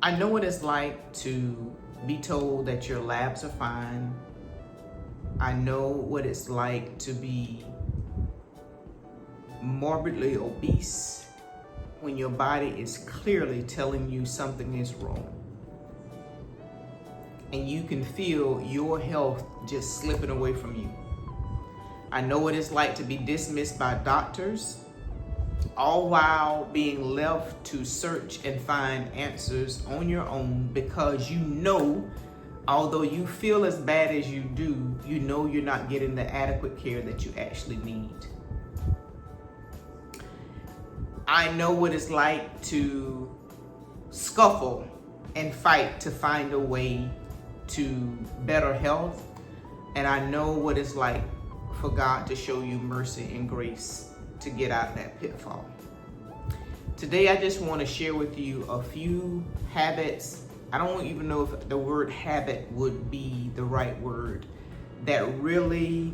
I know what it's like to be told that your labs are fine. I know what it's like to be morbidly obese when your body is clearly telling you something is wrong. And you can feel your health just slipping away from you. I know what it's like to be dismissed by doctors, all while being left to search and find answers on your own because you know, although you feel as bad as you do, you know you're not getting the adequate care that you actually need. I know what it's like to scuffle and fight to find a way to better health. And I know what it's like for God to show you mercy and grace to get out of that pitfall. Today, I just want to share with you a few habits. I don't even know if the word habit would be the right word, that really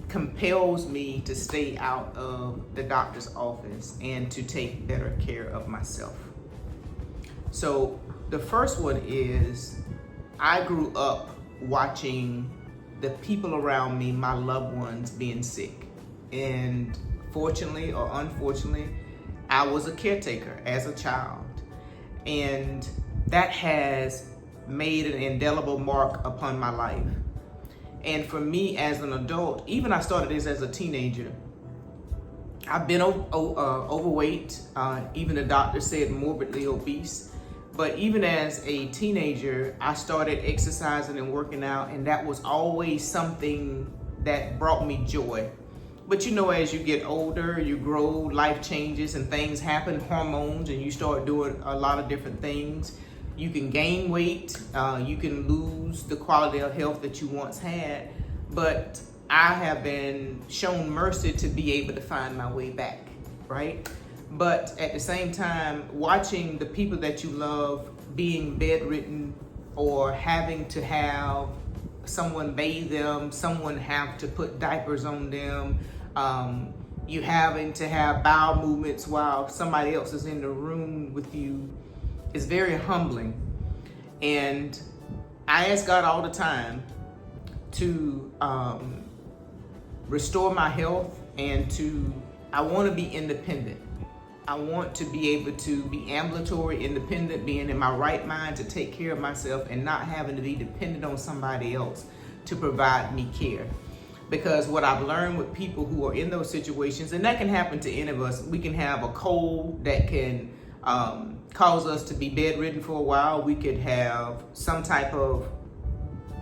compels me to stay out of the doctor's office and to take better care of myself. So the first one is, I grew up watching the people around me, my loved ones, being sick. And fortunately or unfortunately, I was a caretaker as a child. And that has made an indelible mark upon my life. And for me as an adult, even I started this as a teenager, I've been overweight, even the doctor said morbidly obese. But even as a teenager, I started exercising and working out, and that was always something that brought me joy. But you know, as you get older, you grow, life changes and things happen, hormones, and you start doing a lot of different things. You can gain weight, you can lose the quality of health that you once had, but I have been shown mercy to be able to find my way back, right? But at the same time, watching the people that you love being bedridden or having to have someone bathe them, someone have to put diapers on them, you having to have bowel movements while somebody else is in the room with you, is very humbling. And I ask God all the time to restore my health, and I want to be independent. I want to be able to be ambulatory independent, being in my right mind to take care of myself and not having to be dependent on somebody else to provide me care. Because what I've learned with people who are in those situations, and that can happen to any of us, we can have a cold that can cause us to be bedridden for a while. We could have some type of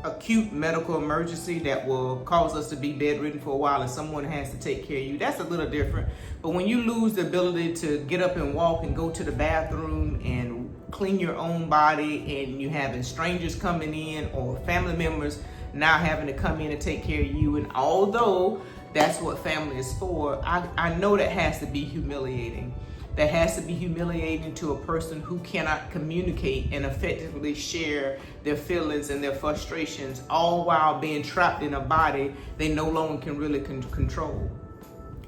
acute medical emergency that will cause us to be bedridden for a while, and someone has to take care of you. That's a little different. But when you lose the ability to get up and walk and go to the bathroom and clean your own body, and you having strangers coming in or family members now having to come in and take care of you, and although that's what family is for, I know that has to be humiliating. That has to be humiliating to a person who cannot communicate and effectively share their feelings and their frustrations, all while being trapped in a body they no longer can really control.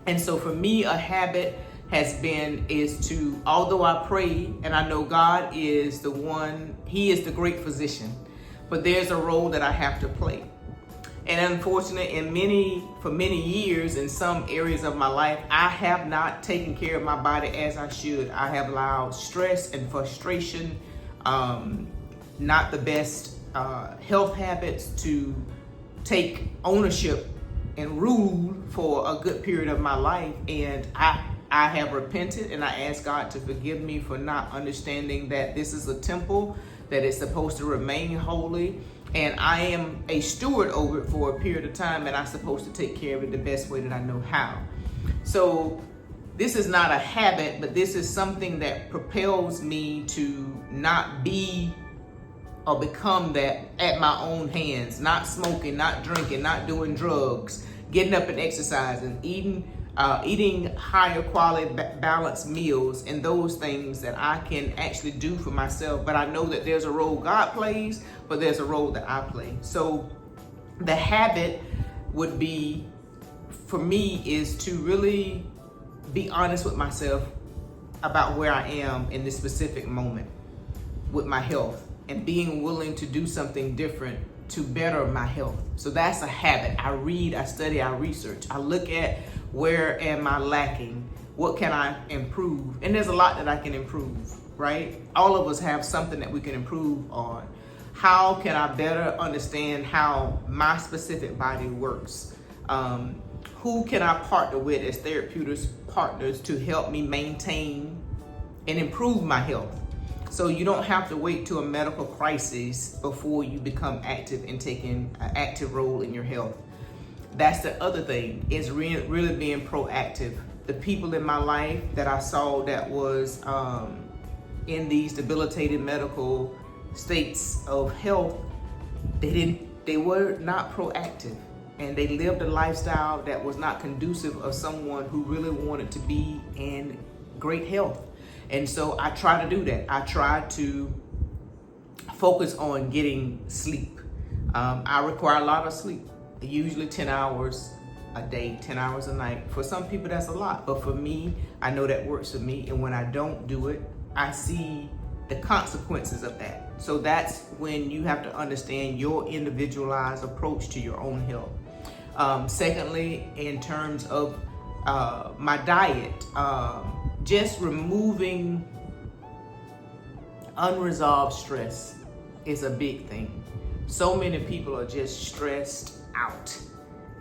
And so for me, a habit is to, although I pray and I know God is the one, He is the great physician, but there's a role that I have to play. And unfortunately, for many years, in some areas of my life, I have not taken care of my body as I should. I have allowed stress and frustration, not the best health habits, to take ownership and rule for a good period of my life. And I have repented, and I ask God to forgive me for not understanding that this is a temple, that it's supposed to remain holy. And I am a steward over it for a period of time, and I'm supposed to take care of it the best way that I know how. So this is not a habit, but this is something that propels me to not be or become that at my own hands, not smoking, not drinking, not doing drugs, getting up and exercising, eating higher quality balanced meals, and those things that I can actually do for myself. But I know that there's a role God plays, but there's a role that I play. So the habit would be, for me, is to really be honest with myself about where I am in this specific moment with my health and being willing to do something different to better my health. So that's a habit. I read, I study, I research. I look at where am I lacking? What can I improve? And there's a lot that I can improve, right? All of us have something that we can improve on. How can I better understand how my specific body works? Who can I partner with as therapeutic partners to help me maintain and improve my health? So you don't have to wait to a medical crisis before you become active and taking an active role in your health. That's the other thing, is really being proactive. The people in my life that I saw that was in these debilitated medical states of health, they were not proactive, and they lived a lifestyle that was not conducive of someone who really wanted to be in great health. And so I try to do that. I try to focus on getting sleep. I require a lot of sleep, usually 10 hours a day, 10 hours a night. For some people that's a lot, but for me, I know that works for me. And when I don't do it, I see the consequences of that. So that's when you have to understand your individualized approach to your own health. Secondly, in terms of my diet, just removing unresolved stress is a big thing. So many people are just stressed out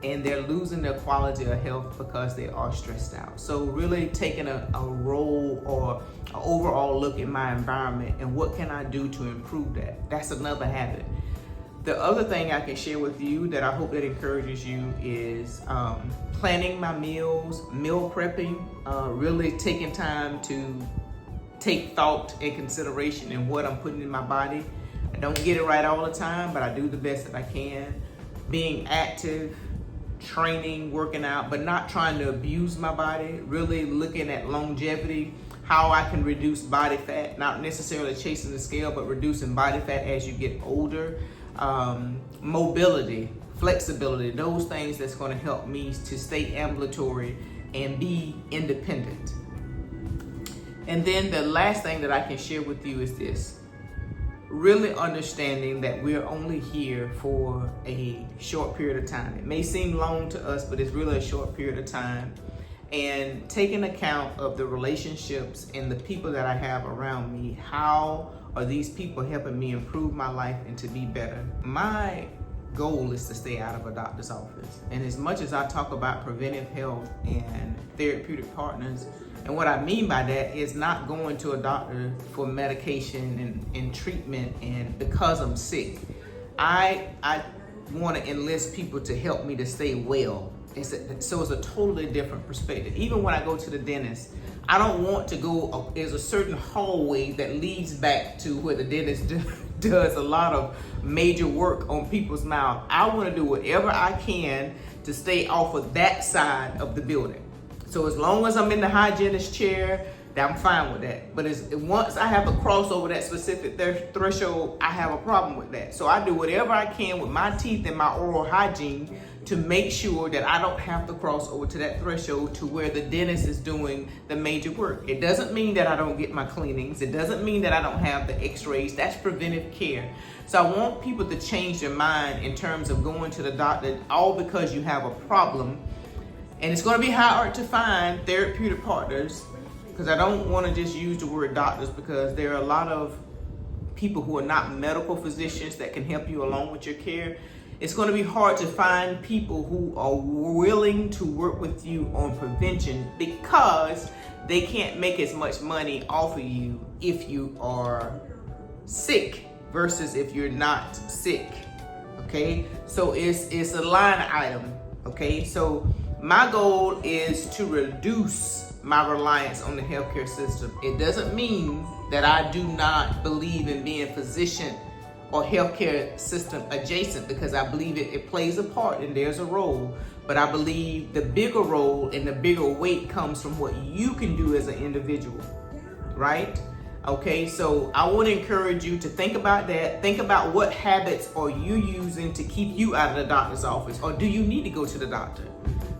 and they're losing their quality of health because they are stressed out. So really taking a role or an overall look at my environment and what can I do to improve that. That's another habit. The other thing I can share with you that I hope that encourages you is planning my meals, meal prepping, really taking time to take thought and consideration in what I'm putting in my body. I don't get it right all the time, but I do the best that I can. Being active, training, working out, but not trying to abuse my body, really looking at longevity, how I can reduce body fat, not necessarily chasing the scale, but reducing body fat as you get older. Mobility, flexibility, those things that's going to help me to stay ambulatory and be independent. And then the last thing that I can share with you is this: really understanding that we're only here for a short period of time. It may seem long to us, but it's really a short period of time. And taking account of the relationships and the people that I have around me, how are these people helping me improve my life and to be better? My goal is to stay out of a doctor's office. And as much as I talk about preventive health and therapeutic partners, and what I mean by that is not going to a doctor for medication and treatment and because I'm sick. I want to enlist people to help me to stay well. So it's a totally different perspective. Even when I go to the dentist, I don't want to go, there's a certain hallway that leads back to where the dentist does a lot of major work on people's mouth. I want to do whatever I can to stay off of that side of the building. So as long as I'm in the hygienist chair, I'm fine with that. But once I have to cross over that specific threshold, I have a problem with that. So I do whatever I can with my teeth and my oral hygiene to make sure that I don't have to cross over to that threshold to where the dentist is doing the major work. It doesn't mean that I don't get my cleanings. It doesn't mean that I don't have the x-rays. That's preventive care. So I want people to change their mind in terms of going to the doctor all because you have a problem. And it's going to be hard to find therapeutic partners, because I don't want to just use the word doctors, because there are a lot of people who are not medical physicians that can help you along with your care. It's going to be hard to find people who are willing to work with you on prevention because they can't make as much money off of you if you are sick versus if you're not sick. Okay, so it's a line item. Okay, so my goal is to reduce my reliance on the healthcare system. It doesn't mean that I do not believe in being physician or healthcare system adjacent, because I believe it plays a part and there's a role. But I believe the bigger role and the bigger weight comes from what you can do as an individual, right? Okay, so I want to encourage you to think about that. Think about what habits are you using to keep you out of the doctor's office, or do you need to go to the doctor?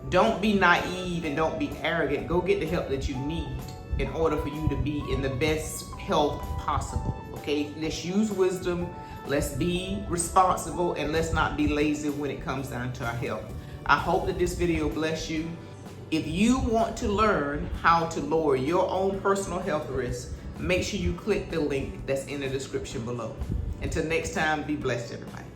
Don't be naive and don't be arrogant. Go get the help that you need. in order for you to be in the best health possible. Okay, let's use wisdom, let's be responsible, and let's not be lazy when it comes down to our health. I hope that this video bless you. If you want to learn how to lower your own personal health risks, make sure you click the link that's in the description below. Until next time, be blessed, everybody.